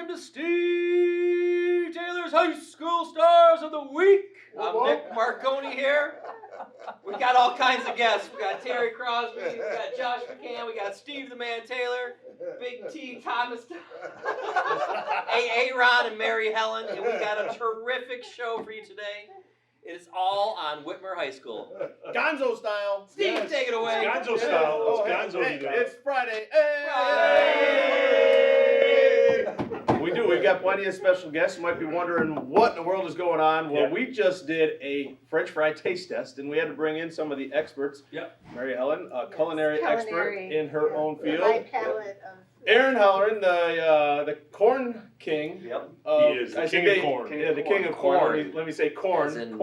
welcome to Steve Taylor's High School Stars of the Week. I'm Nick Marconi here. We got all kinds of guests. We got Terry Crosby, we got Josh McCann, we got Steve the Man Taylor, Big T Thomas, Aaron and Mary Helen, and we got a terrific show for you today. It is all on Whitmer High School. Gonzo style. Steve, take it away. It's Gonzo style. It's Gonzo. It's Friday. Hey! We do. We've got plenty of special guests. You might be wondering what in the world is going on. Well, we just did a French fry taste test, and we had to bring in some of the experts. Yep. Mary Helen, a culinary expert in her own field. My palette of Aaron Halloran, the corn king. Yep. He is the king of corn. Yeah, the king of corn. Let me say corn. As in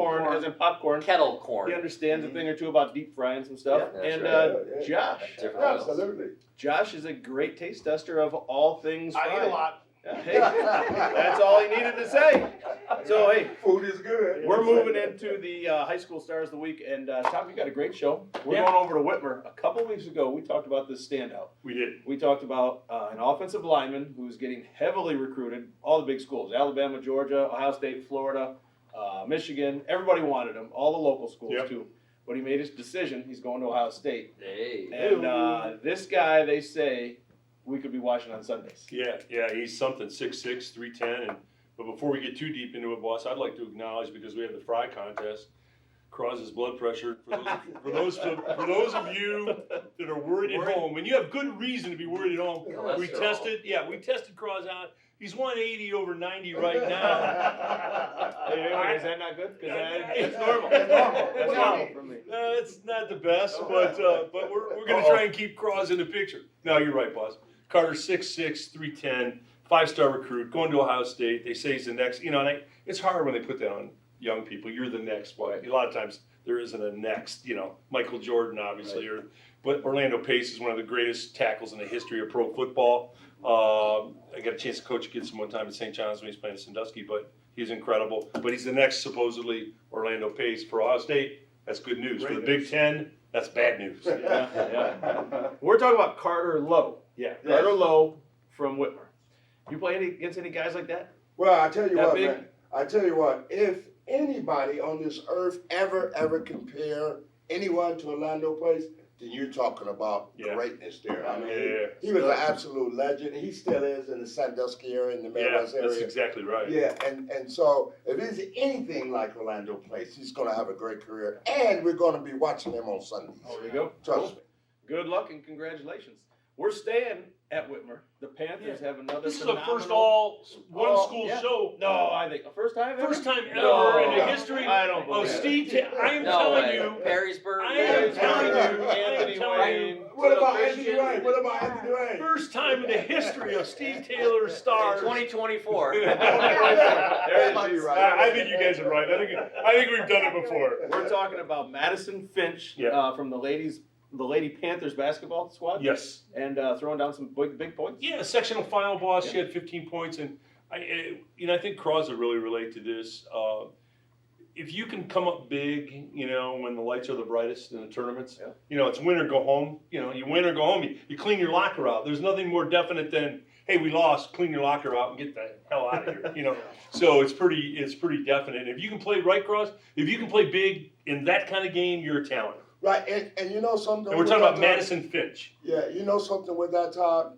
popcorn. Kettle corn. He understands a thing or two about deep frying some stuff. Yeah, and right. Josh. Absolutely. Josh is a great taste tester of all things fried. I eat a lot. Hey, that's all he needed to say. So, hey, Food is good. we're moving into the High School Stars of the Week. And, Tom, you got a great show. We're going over to Whitmer. A couple weeks ago, we talked about this standout. We did. We talked about an offensive lineman who's getting heavily recruited. All the big schools, Alabama, Georgia, Ohio State, Florida, Michigan. Everybody wanted him. All the local schools, too. But he made his decision. He's going to Ohio State. Hey. And this guy, they say, we could be watching on Sundays. Yeah, he's something, 6'6", 310. But before we get too deep into it, boss, I'd like to acknowledge, because we have the fry contest, Cros's blood pressure. For those of you that are worried at home, and you have good reason to be worried at home, we tested Cros out. He's 180 over 90 right now. Hey, is that not good? Because that's That's normal. That's normal. That's normal for me. It's not the best, but we're going to try and keep Cros in the picture. No, you're right, boss. Carter, 6'6", 310, 5-star recruit, going to Ohio State. They say he's the next. And it's hard when they put that on young people. You're the next. Well, a lot of times there isn't a next. Michael Jordan, obviously, right. But Orlando Pace is one of the greatest tackles in the history of pro football. I got a chance to coach against him one time at St. John's when he was playing at Sandusky, but he's incredible. But he's the next, supposedly, Orlando Pace for Ohio State. That's good news. For the Big Ten, that's bad news. Yeah. We're talking about Carter Lowe. Yeah. Carter Lowe from Whitmer. You play against any guys like that? Well, I tell you what, big? man. I tell you what. If anybody on this earth ever compare anyone to Orlando Pace, then you're talking about greatness there. I mean, he was an absolute legend. He still is in the Sandusky area, in the Midwest area. That's exactly right. Yeah, and so if it's anything like Orlando Pace, he's going to have a great career, and we're going to be watching him on Sundays. There you go. Trust me. Good luck and congratulations. We're staying at Whitmer. The Panthers have another. This is a first all one-school show. No, I think first time ever. First time ever No. in the history I don't of believe Steve. I am No telling way. you. Perrysburg. I am telling you. Anthony Wayne. What about Anthony Wayne? What about Anthony Wayne? First time in the history of Steve Taylor Stars. 2024. There it is. I think you guys are right. I think we've done it before. We're talking about Madison Finch from the Lady Panthers basketball squad. Yes. And throwing down some big points. Yeah, sectional final boss. She had 15 points, and I think Cros would really relate to this. If you can come up big, when the lights are the brightest in the tournaments, it's win or go home. You win or go home. You clean your locker out. There's nothing more definite than, hey, we lost. Clean your locker out and get the hell out of here. So it's pretty definite. If you can play right, Cros, if you can play big in that kind of game, you're a talent. Right, and you know something. And we're talking about Madison Finch. Yeah, you know something with that, Todd?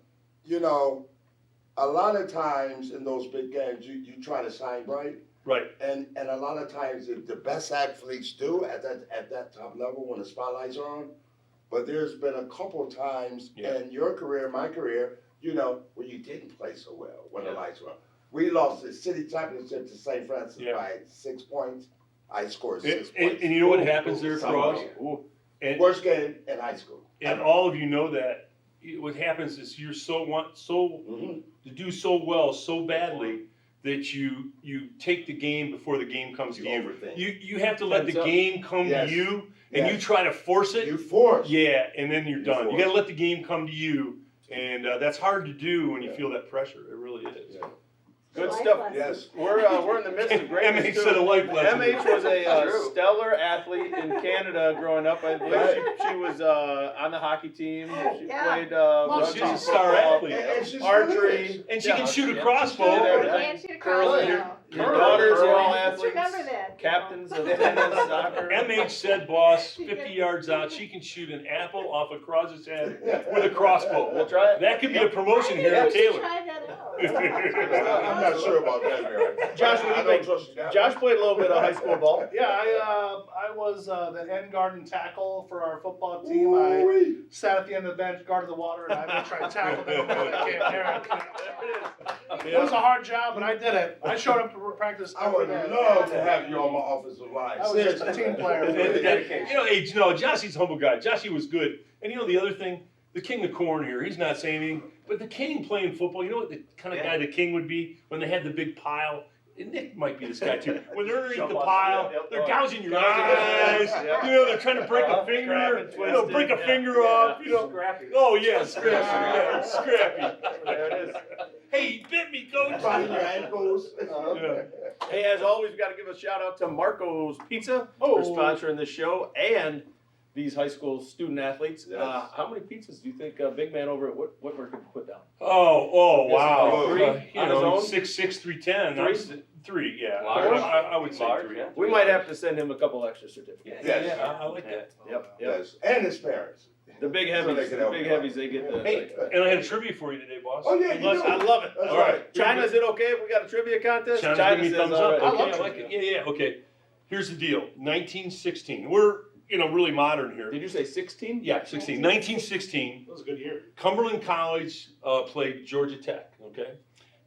A lot of times in those big games, you try to shine bright. Right. And a lot of times the best athletes do at that top level when the spotlights are on. But there's been a couple times in your career, my career, where you didn't play so well when the lights were on. We lost the city championship to St. Francis by 6 points. I scored 6 points. And you know what happens there, Cros? Worst game in high school. And all of you know that. What happens is you're to do so well, so badly, that you take the game before the game comes to you. You have to let the game come to you, and you try to force it. You force. Yeah, and then you're done. You got to let the game come to you, and that's hard to do when you feel that pressure. It really is. Yeah. Good Life stuff. lesson. Yes. We're in the midst of greatness MH too. said a life lesson. MH was a True. stellar athlete in Canada growing up. I believe she was on the hockey team. She Yeah. played She's a rugby, star football, athlete. And she's archery. And she Yeah. can shoot a Yeah. crossbow. She did You everything. can't shoot a Curling. crossbow. Your daughters are all Just athletes. remember that. Captains of tennis, soccer. MH said, boss, 50 yards out, she can shoot an apple off a Cros's head with a crossbow. We'll try it. That could be a promotion I here think in we should Taylor. try that out. I'm not sure about that, Mary. Josh, what do you I don't think? trust you that Josh played a little bit of high school ball. Yeah, I was the end guard and tackle for our football team. I Ooh-wee. sat at the end of the bench, guarded the water, and I would try to tackle them. It was a hard job, but I did it. I showed up to practice I every would day. love to have you on my offensive line. I was just a team player. You know, Joshie's a humble guy. Joshie was good. And you know the other thing, the king of corn here, he's not saying anything, but the king playing football, you know what the kind of guy the king would be when they had the big pile? And Nick might be this guy too. When they're underneath the pile, they're gouging your eyes. Yeah. You know, they're trying to break a finger. Scrapping, You know, break a twisting, finger off. You know. Scrappy. Oh yeah, scrappy. Yeah, scrappy. There it is. Hey, he bit me, coach. Biting your ankles. Yeah. Hey, as always, we got to give a shout out to Marco's Pizza Oh. for sponsoring this show and these high school student athletes. Yes. How many pizzas do you think big man over at Whitmer could put down? Oh, wow. Three You on his know, own? 6'6", 310. Three, yeah. Large. I would say Large, three. yeah. We might have to send him a couple extra certificates. Yes. I like that. Yep. Yes, and his parents. The big So heavies, they can the help big you out. heavies, they get the. Hey, and I had a trivia for you today, boss. Oh, yeah, you Look, do. I love it. That's All right. right. China, is it okay if we got a trivia contest? China, give me says thumbs all up. right. Okay, I like it. Yeah, okay. Here's the deal. 1916. We're, really modern here. Did you say 16? Yeah, 16. 1916. It was a good year. Cumberland College played Georgia Tech, okay?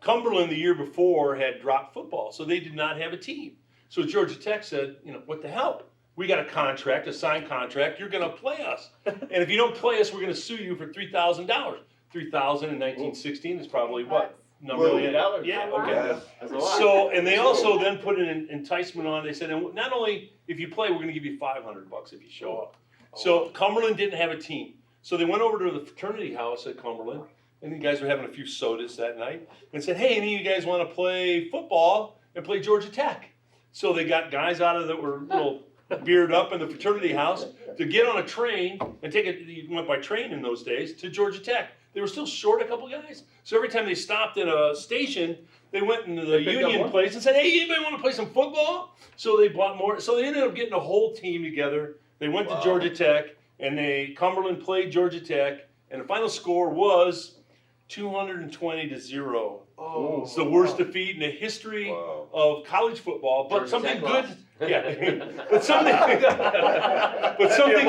Cumberland the year before had dropped football, so they did not have a team. So Georgia Tech said, what the hell? We got a contract, a signed contract, you're gonna play us. And if you don't play us, we're gonna sue you for $3,000. 3,000 in 1916 is probably what? Number Well, $1 million. Yeah, Wow. okay. Yes. That's a lot. So, and they also then put an enticement on. They said, and not only if you play, we're going to give you $500 if you show up. So Cumberland didn't have a team. So they went over to the fraternity house at Cumberland, and the guys were having a few sodas that night, and said, hey, any of you guys want to play football and play Georgia Tech? So they got guys out of that were little bearded up in the fraternity house to get on a train and take it. You went by train in those days to Georgia Tech. They were still short a couple guys. So every time they stopped at a station, they went into the They picked up union one? place and said, hey, anybody want to play some football? So they bought more. So they ended up getting a whole team together. They went to Georgia Tech, and Cumberland played Georgia Tech, and the final score was 220-0. Oh. It's the worst defeat in the history Wow. of college football, but Georgia something Tech good. lost. Yeah, but something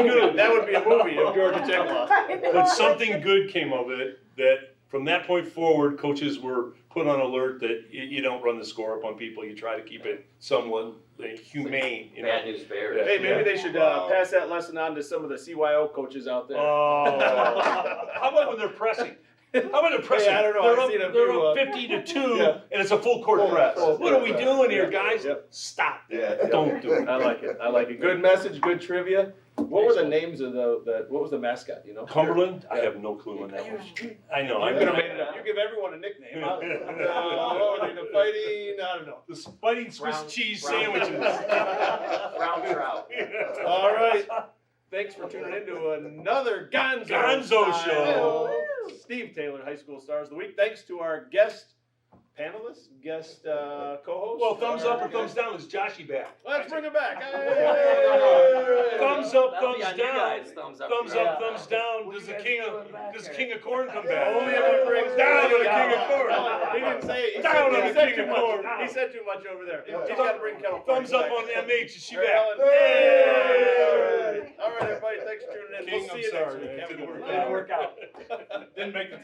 good. That would be a movie if Georgia Tech lost. But something good came of it. That from that point forward, coaches were put on alert that you don't run the score up on people. You try to keep it somewhat humane. Bad news bears. Hey, maybe Yeah. they should Wow. pass that lesson on to some of the CYO coaches out there. Oh, how about when they're pressing? How about they're pressing? Hey, I don't know. They're I've up, seen a they're few, up 50-2, yeah. and it's a full court Full- press. full What are we court doing here, press. guys? Yep. Stop. Yeah. Don't do it. I like it. I like it. Good message, good trivia. What were the names of what was the mascot, you know? Cumberland? I Yeah. have no clue on that one. I know. You I'm could have gonna made it up. You give everyone a nickname. What were they, the fighting? I don't know. the fighting Swiss Brown- cheese brown- sandwiches. Brown trout. All right. Thanks for tuning in to another Gonzo show. Steve Taylor, High School Stars of the Week. Thanks to our guest panelists, guest co-host. Well, thumbs up or thumbs down is Joshy back. Let's bring it back. Thumbs up, That'll be thumbs on you down. guys, thumbs up. Thumbs Yeah. up, thumbs down. Does the king of corn come back? Only if it brings down on the king of corn. He didn't say it. He Down said, on he the said king too of much. corn. He said too much over there. He's got to bring California. Thumbs up back. on MH. Is she Mary back? Ellen. Hey! All right, everybody. Thanks for tuning in. King, We'll see I'm you next sorry. week. man. Have a good Didn't one. work out. Didn't make the